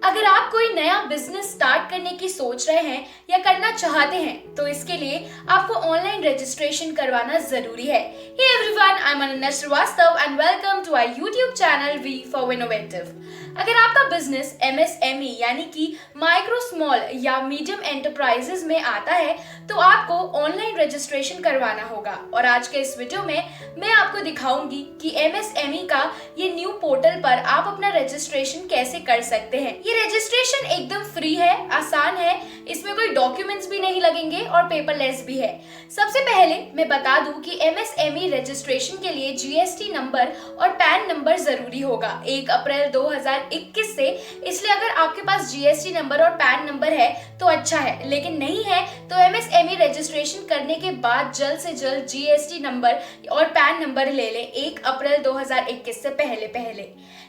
अगर आप कोई नया बिजनेस स्टार्ट करने की सोच रहे हैं या करना चाहते हैं तो इसके लिए आपको ऑनलाइन रजिस्ट्रेशन करवाना जरूरी है। Hey everyone, I'm Ananya Srivastava and welcome to our YouTube channel V for Innovative। अगर आपका बिजनेस MSME यानी कि माइक्रो स्मॉल या मीडियम एंटरप्राइजेज में आता है तो आपको ऑनलाइन रजिस्ट्रेशन करवाना होगा और आज के इस वीडियो में मैं आपको दिखाऊंगी कि MSME का ये न्यू पोर्टल पर आप अपना रजिस्ट्रेशन कैसे कर सकते हैं। ये रजिस्ट्रेशन एकदम फ्री है, आसान है, इसमें कोई डॉक्यूमेंट्स भी नहीं लगेंगे और पेपरलेस भी है। सबसे पहले मैं बता दूं कि MSME रजिस्ट्रेशन के लिए GST नंबर और पैन नंबर जरूरी होगा 1 अप्रैल 2021 से। इसलिए अगर आपके पास GST नंबर और पैन नंबर है तो अच्छा है, लेकिन नहीं है तो MSME रजिस्ट्रेशन करने के बाद जल्द से जल्द GST नंबर और पैन नंबर ले लें 1 अप्रैल 2021 से पहले।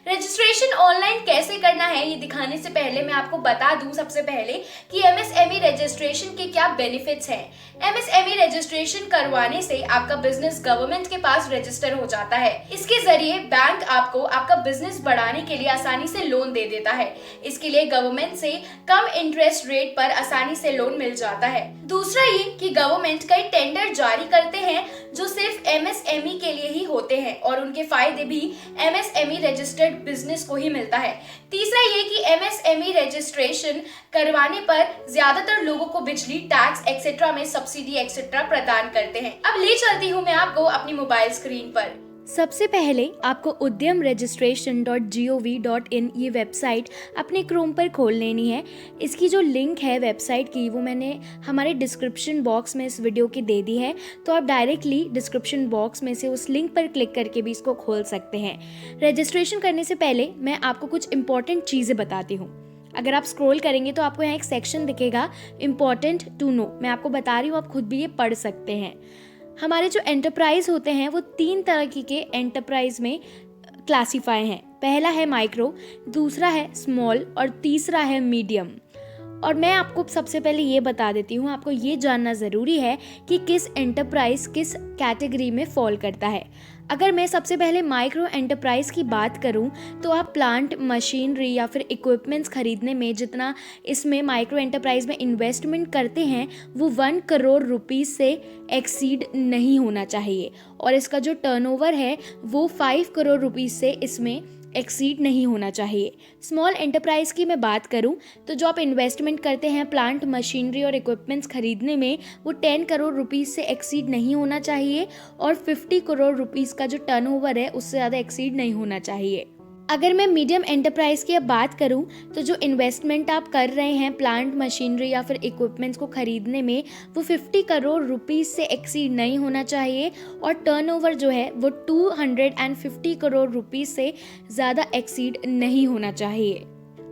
रजिस्ट्रेशन ऑनलाइन कैसे करना है ये दिखाने से पहले मैं आपको बता दूं सबसे पहले कि MSME रजिस्ट्रेशन के क्या बेनिफिट्स हैं। MSME रजिस्ट्रेशन करवाने से आपका बिजनेस गवर्नमेंट के पास रजिस्टर हो जाता है। इसके जरिए बैंक आपको आपका बिजनेस बढ़ाने के लिए आसानी से लोन दे देता है। इसके लिए गवर्नमेंट से कम इंटरेस्ट रेट पर आसानी से लोन मिल जाता है। दूसरा ये कि गवर्नमेंट कई टेंडर जारी करते हैं जो सिर्फ MSME के लिए ही होते हैं और उनके फायदे भी MSME रजिस्टर्ड बिजनेस को ही मिलता है। तीसरा ये कि MSME रजिस्ट्रेशन करवाने पर ज्यादातर लोगों को बिजली, टैक्स एक्सेट्रा में सब्सिडी एक्सेट्रा प्रदान करते हैं। अब ले चलती हूँ मैं आपको अपनी मोबाइल स्क्रीन पर। सबसे पहले आपको udyamregistration.gov.in ये वेबसाइट अपने क्रोम पर खोल लेनी है। इसकी जो लिंक है वेबसाइट की वो मैंने हमारे डिस्क्रिप्शन बॉक्स में इस वीडियो की दे दी है, तो आप डायरेक्टली डिस्क्रिप्शन बॉक्स में से उस लिंक पर क्लिक करके भी इसको खोल सकते हैं। रजिस्ट्रेशन करने से पहले मैं आपको कुछ इंपॉर्टेंट चीज़ें बताती हूँ। अगर आप स्क्रॉल करेंगे तो आपको यहाँ एक सेक्शन दिखेगा इम्पॉर्टेंट टू नो। मैं आपको बता रही हूँ, आप खुद भी ये पढ़ सकते हैं। हमारे जो एंटरप्राइज होते हैं वो 3 तरह के एंटरप्राइज में क्लासीफाई हैं। पहला है माइक्रो, दूसरा है स्मॉल और तीसरा है मीडियम। और मैं आपको सबसे पहले ये बता देती हूँ, आपको ये जानना ज़रूरी है कि किस एंटरप्राइज किस कैटेगरी में फॉल करता है। अगर मैं सबसे पहले माइक्रो एंटरप्राइज की बात करूं तो आप प्लांट, मशीनरी या फिर इक्विपमेंट्स खरीदने में जितना इसमें माइक्रो एंटरप्राइज में इन्वेस्टमेंट करते हैं वो 1 करोड़ रुपीस से एक्सीड नहीं होना चाहिए और इसका जो टर्नओवर है वो 5 करोड़ रुपीस से इसमें एक्सीड नहीं होना चाहिए। स्मॉल एंटरप्राइज की मैं बात करूं तो जो आप इन्वेस्टमेंट करते हैं प्लांट, मशीनरी और इक्विपमेंट्स खरीदने में वो 10 करोड़ रुपीस से एक्सीड नहीं होना चाहिए और 50 करोड़ रुपीस का जो टर्नओवर है उससे ज़्यादा एक्सीड नहीं होना चाहिए। अगर मैं मीडियम एंटरप्राइज की अब बात करूं तो जो इन्वेस्टमेंट आप कर रहे हैं प्लांट, मशीनरी या फिर इक्विपमेंट्स को खरीदने में वो 50 करोड़ रुपीस से एक्सीड नहीं होना चाहिए और टर्नओवर जो है वो 250 करोड़ रुपीस से ज़्यादा एक्सीड नहीं होना चाहिए।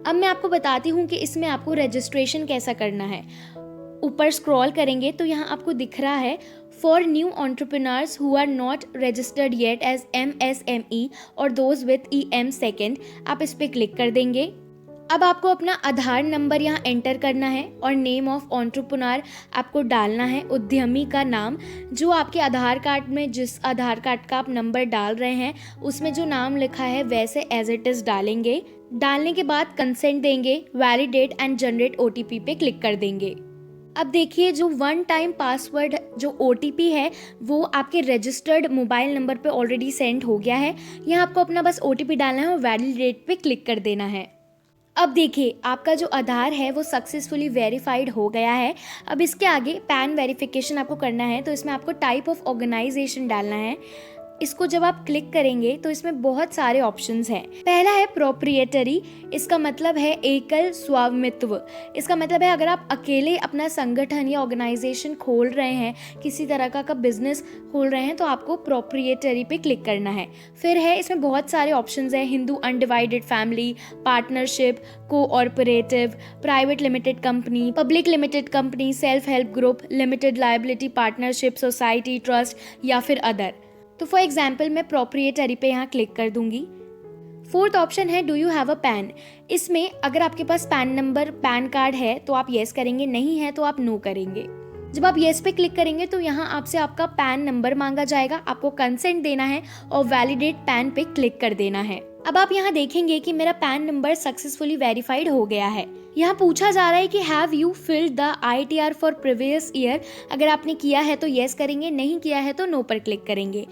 अब मैं आपको बताती हूँ कि इसमें आपको रजिस्ट्रेशन कैसा करना है। ऊपर स्क्रॉल करेंगे तो यहाँ आपको दिख रहा है for new entrepreneurs who are not registered yet as MSME और दोज विथ EM सेकेंड, आप इस पर क्लिक कर देंगे। अब आपको अपना आधार नंबर यहाँ एंटर करना है और नेम ऑफ एंटरप्रेन्योर आपको डालना है, उद्यमी का नाम जो आपके आधार कार्ड में जिस आधार कार्ड का आप नंबर डाल रहे हैं उसमें जो नाम लिखा है वैसे एज इट इज़ डालेंगे। डालने के बाद कंसेंट देंगे, वैलिडेट एंड जनरेट OTP पे क्लिक कर देंगे। अब देखिए जो 1 टाइम पासवर्ड जो OTP है वो आपके रजिस्टर्ड मोबाइल नंबर पे ऑलरेडी सेंड हो गया है। यहाँ आपको अपना बस OTP डालना है और वैलिडेट पे क्लिक कर देना है। अब देखिए आपका जो आधार है वो सक्सेसफुली वेरीफाइड हो गया है। अब इसके आगे पैन वेरिफिकेशन आपको करना है तो इसमें आपको टाइप ऑफ ऑर्गेनाइजेशन डालना है। इसको जब आप क्लिक करेंगे तो इसमें बहुत सारे ऑप्शंस हैं। पहला है प्रोप्रिएटरी, इसका मतलब है एकल स्वामित्व। इसका मतलब है अगर आप अकेले अपना संगठन या ऑर्गेनाइजेशन खोल रहे हैं, किसी तरह का बिजनेस खोल रहे हैं तो आपको प्रोप्रिएटरी पे क्लिक करना है। फिर है इसमें बहुत सारे ऑप्शंस हैं, Hindu undivided family, partnership, cooperative, private limited company, public limited company, self help group, limited liability partnership, society, trust या फिर अदर। तो फॉर एग्जाम्पल मैं प्रोप्रिएटरी पे यहाँ क्लिक कर दूंगी। 4th ऑप्शन है do you have a pan. इसमें अगर आपके पास पैन नंबर, पैन कार्ड है तो आप येस करेंगे, नहीं है तो आप नो करेंगे। जब आप येस पे क्लिक करेंगे तो यहाँ आपसे आपका पैन नंबर मांगा जाएगा, आपको कंसेंट देना है और वैलिडेट पैन पे क्लिक कर देना है। अब आप यहाँ देखेंगे कि मेरा पैन नंबर सक्सेसफुली वेरीफाइड हो गया है। यहाँ पूछा जा रहा है कि have you filled the ITR for previous year. अगर आपने किया है तो येस करेंगे, नहीं किया है तो नो पर क्लिक करेंगे।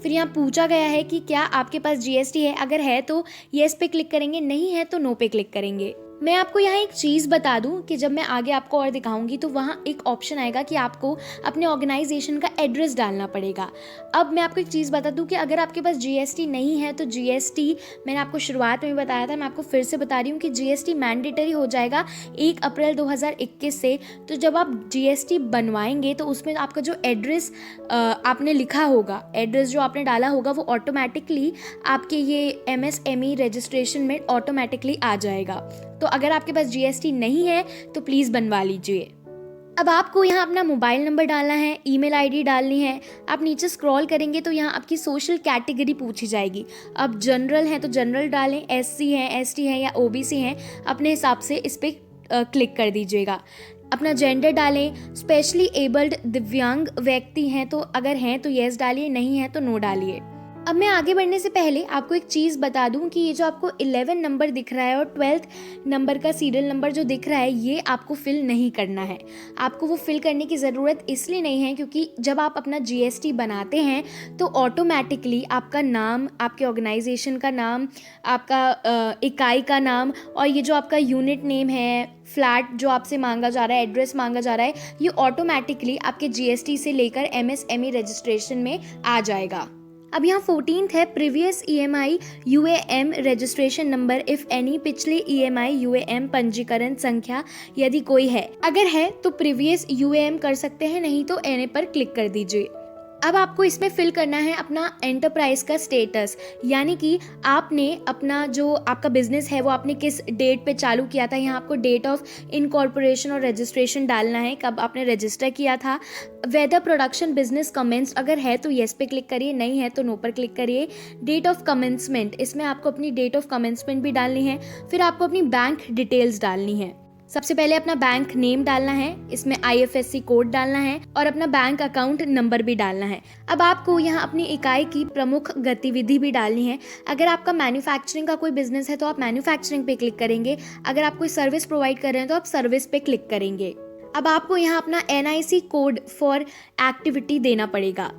फिर यहाँ पूछा गया है कि क्या आपके पास GST है। अगर है तो येस पे क्लिक करेंगे, नहीं है तो नो पे क्लिक करेंगे। मैं आपको यहाँ एक चीज़ बता दूँ कि जब मैं आगे आपको और दिखाऊंगी तो वहाँ एक ऑप्शन आएगा कि आपको अपने ऑर्गेनाइजेशन का एड्रेस डालना पड़ेगा। अब मैं आपको एक चीज़ बता दूँ कि अगर आपके पास GST नहीं है तो GST, मैंने आपको शुरुआत में बताया था, मैं आपको फिर से बता रही हूँ कि GST मैंडेटरी हो जाएगा 1 अप्रैल 2021 से। तो जब आप GST बनवाएंगे तो उसमें आपका जो एड्रेस आपने लिखा होगा, एड्रेस जो आपने डाला होगा, वो ऑटोमेटिकली आपके ये MSME रजिस्ट्रेशन में ऑटोमेटिकली आ जाएगा। तो अगर आपके पास GST नहीं है तो प्लीज़ बनवा लीजिए। अब आपको यहाँ अपना मोबाइल नंबर डालना है, ईमेल ID डालनी है। आप नीचे स्क्रॉल करेंगे तो यहाँ आपकी सोशल कैटेगरी पूछी जाएगी। अब जनरल है तो जनरल डालें, SC है, ST है या OBC हैं, अपने हिसाब से इस पर क्लिक कर दीजिएगा। अपना जेंडर डालें, स्पेशली एबल्ड दिव्यांग व्यक्ति हैं तो अगर हैं तो येस डालिए, नहीं है तो नो डालिए। अब मैं आगे बढ़ने से पहले आपको एक चीज़ बता दूं कि ये जो आपको 11 नंबर दिख रहा है और 12th नंबर का सीरियल नंबर जो दिख रहा है, ये आपको फिल नहीं करना है। आपको वो फिल करने की ज़रूरत इसलिए नहीं है क्योंकि जब आप अपना GST बनाते हैं तो ऑटोमेटिकली आपका नाम, आपके ऑर्गेनाइजेशन का नाम, आपका इकाई का नाम और ये जो आपका यूनिट नेम है, फ्लैट जो आपसे मांगा जा रहा है, एड्रेस मांगा जा रहा है, ये ऑटोमेटिकली आपके GST से लेकर MSME रजिस्ट्रेशन में आ जाएगा। अब यहाँ 14th है previous EMI UAM registration number if any, पिछले EMI UAM पंजीकरण संख्या यदि कोई है। अगर है तो प्रीवियस UAM कर सकते हैं, नहीं तो एनी पर क्लिक कर दीजिए। अब आपको इसमें फिल करना है अपना एंटरप्राइज का स्टेटस, यानी कि आपने अपना जो आपका बिजनेस है वो आपने किस डेट पे चालू किया था। यहाँ आपको डेट ऑफ इनकॉर्पोरेशन और रजिस्ट्रेशन डालना है, कब आपने रजिस्टर किया था। वेदर प्रोडक्शन बिजनेस कमेंस्ड, अगर है तो येस पे क्लिक करिए, नहीं है तो नो पर क्लिक करिए। डेट ऑफ कमेंसमेंट, इसमें आपको अपनी डेट ऑफ कमेंसमेंट भी डालनी है। फिर आपको अपनी बैंक डिटेल्स डालनी है। सबसे पहले अपना बैंक नेम डालना है, इसमें IFSC कोड डालना है और अपना बैंक अकाउंट नंबर भी डालना है। अब आपको यहाँ अपनी इकाई की प्रमुख गतिविधि भी डालनी है। अगर आपका मैन्युफैक्चरिंग का कोई बिजनेस है तो आप मैन्युफैक्चरिंग पे क्लिक करेंगे। अगर आप कोई सर्विस प्रोवाइड कर रहे हैं तो आप सर्विस पे क्लिक करेंगे। अब आपको यहाँ अपना NIC कोड फॉर एक्टिविटी देना पड़ेगा।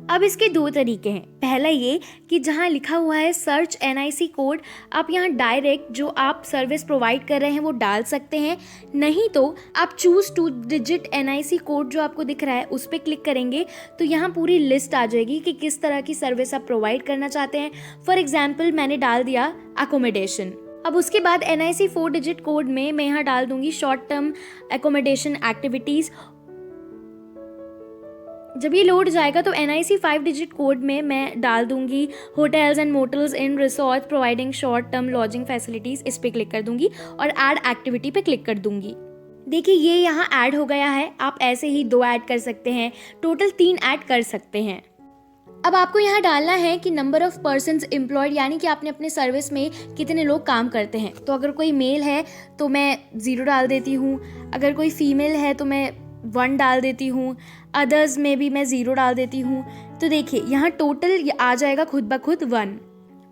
अब इसके 2 तरीके हैं। पहला ये कि जहाँ लिखा हुआ है सर्च NIC कोड, आप यहाँ डायरेक्ट जो आप सर्विस प्रोवाइड कर रहे हैं वो डाल सकते हैं। नहीं तो आप चूज 2 डिजिट NIC कोड जो आपको दिख रहा है उस पर क्लिक करेंगे तो यहाँ पूरी लिस्ट आ जाएगी कि किस तरह की सर्विस आप प्रोवाइड करना चाहते हैं। फॉर एग्जाम्पल मैंने डाल दिया अकोमोडेशन। अब उसके बाद NIC 4 डिजिट कोड में मैं यहाँ डाल दूंगी शॉर्ट टर्म एकोमोडेशन एक्टिविटीज़। जब ये लोड जाएगा तो NIC 5 डिजिट कोड में मैं डाल दूंगी hotels and motels in resort providing short term lodging facilities. इस पर क्लिक कर दूंगी और ऐड एक्टिविटी पे क्लिक कर दूंगी। देखिए ये यहाँ ऐड हो गया है। आप ऐसे ही 2 ऐड कर सकते हैं, टोटल 3 ऐड कर सकते हैं। अब आपको यहाँ डालना है कि नंबर ऑफ पर्सन्स एम्प्लॉयड, यानी कि आपने अपने सर्विस में कितने लोग काम करते हैं। तो अगर कोई मेल है तो मैं 0 डाल देती हूँ, अगर कोई फीमेल है तो मैं 1 डाल देती हूँ, अदर्स में भी मैं 0 डाल देती हूँ। तो देखिए यहाँ टोटल आ जाएगा खुद ब खुद 1।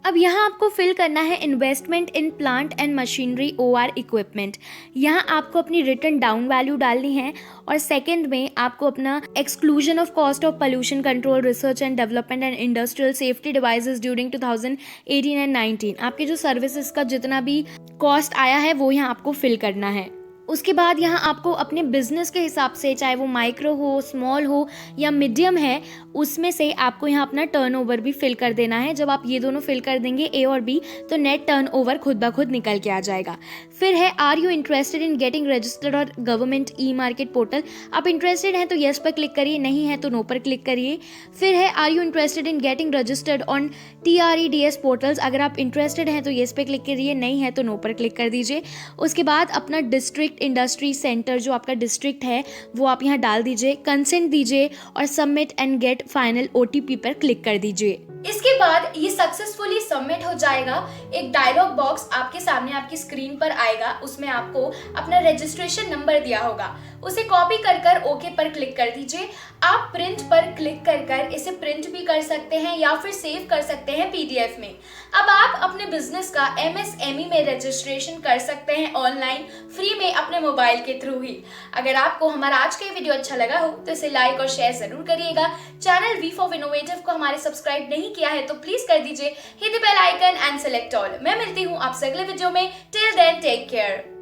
अब यहाँ आपको फिल करना है investment in plant and machinery OR equipment. यहाँ आपको अपनी रिटर्न डाउन वैल्यू डालनी है और सेकंड में आपको अपना exclusion of cost of pollution control research and development and industrial safety devices during 2018 and 19, आपके जो सर्विसेज का जितना भी कॉस्ट आया है वो यहाँ आपको फिल करना है। उसके बाद यहाँ आपको अपने बिजनेस के हिसाब से, चाहे वो माइक्रो हो, स्मॉल हो या मीडियम है, उसमें से आपको यहाँ अपना टर्नओवर भी फिल कर देना है। जब आप ये दोनों फिल कर देंगे A और B तो नेट टर्नओवर खुद ब खुद निकल के आ जाएगा। फिर है are you interested in getting registered और गवर्नमेंट E-मार्केट पोर्टल। आप इंटरेस्टेड हैं तो येस पर क्लिक करिए, नहीं है तो नो पर क्लिक करिए। फिर है are you interested in getting registered on TREDS portals. अगर आप इंटरेस्टेड हैं तो येस पे क्लिक करिए, नहीं है तो नो पर क्लिक कर दीजिए। उसके बाद अपना डिस्ट्रिक्ट स्टेट इंडस्ट्री सेंटर जो आपका डिस्ट्रिक्ट है वो आप यहाँ डाल दीजिए, कंसेंट दीजिए और submit and get final OTP पर क्लिक कर दीजिए। इसके बाद ये सक्सेसफुली सबमिट हो जाएगा। एक डायलॉग बॉक्स आपके सामने आपकी स्क्रीन पर आएगा, उसमें आपको अपना रजिस्ट्रेशन नंबर दिया होगा, उसे कॉपी कर ओके पर क्लिक कर दीजिए। आप प्रिंट पर क्लिक कर इसे प्रिंट भी कर सकते हैं या फिर सेव कर सकते हैं PDF में। अब आप अपने बिजनेस का MSME में रजिस्ट्रेशन कर सकते हैं ऑनलाइन फ्री में अपने मोबाइल के थ्रू ही। अगर आपको हमारा आज का ये वीडियो अच्छा लगा हो तो इसे लाइक और शेयर जरूर करिएगा। चैनल V for Innovative को हमारे सब्सक्राइब नहीं किया है तो प्लीज कर दीजिए, hit the bell icon and select all. मैं मिलती हूँ आपसे अगले वीडियो में। Till then take care.